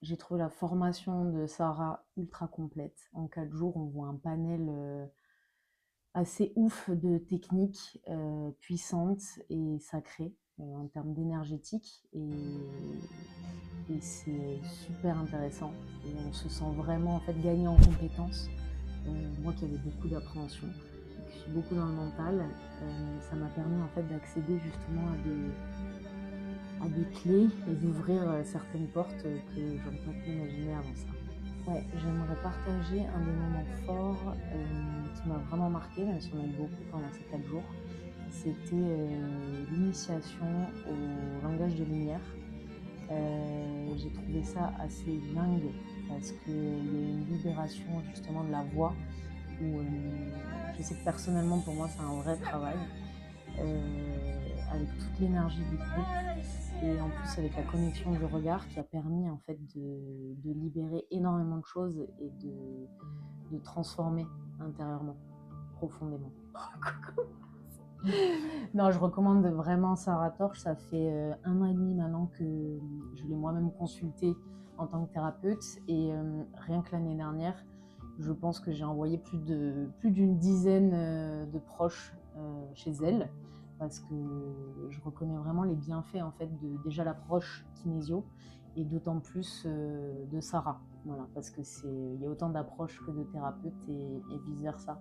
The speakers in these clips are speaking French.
J'ai trouvé la formation de Sarah ultra complète. En 4 jours, on voit un panel assez ouf de techniques puissantes et sacrées en termes d'énergétique. Et c'est super intéressant. Et on se sent vraiment en fait gagner en compétences. Moi qui avais beaucoup d'appréhension, et qui suis beaucoup dans le mental, ça m'a permis en fait d'accéder justement à des clés et d'ouvrir certaines portes que j'aurais pas pu imaginer avant ça. Ouais, j'aimerais partager un des moments forts qui m'a vraiment marqué, même si on a eu beaucoup pendant ces 4 jours. C'était l'initiation au langage de lumière. J'ai trouvé ça assez dingue parce qu'il y a eu une libération justement de la voix où je sais que personnellement pour moi c'est un vrai travail avec toute l'énergie du groupe et en plus avec la connexion du regard qui a permis en fait de libérer énormément de choses et de transformer intérieurement, profondément. Non, je recommande vraiment Sarah Torch. Ça fait 1 an et demi maintenant que je l'ai moi-même consultée en tant que thérapeute. Et rien que l'année dernière, je pense que j'ai envoyé plus d'une dizaine de proches chez elle. Parce que je reconnais vraiment les bienfaits en fait de déjà l'approche kinésio et d'autant plus de Sarah. Voilà, parce que il y a autant d'approches que de thérapeutes et vice versa.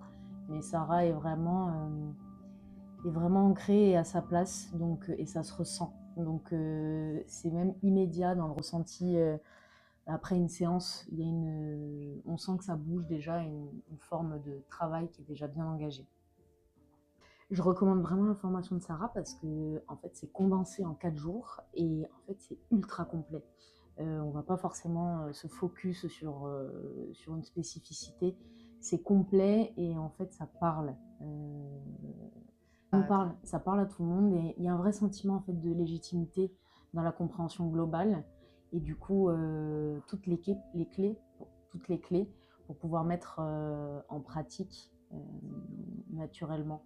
Mais Sarah est vraiment ancré et à sa place, donc, et ça se ressent. Donc c'est même immédiat dans le ressenti. Après une séance, on sent que ça bouge déjà, une forme de travail qui est déjà bien engagée. Je recommande vraiment la formation de Sarah parce que en fait c'est condensé en 4 jours et en fait c'est ultra complet. On va pas forcément se focus sur une spécificité. C'est complet et en fait ça parle. Ça parle à tout le monde et il y a un vrai sentiment en fait de légitimité dans la compréhension globale et du coup toutes les clés pour pouvoir mettre en pratique naturellement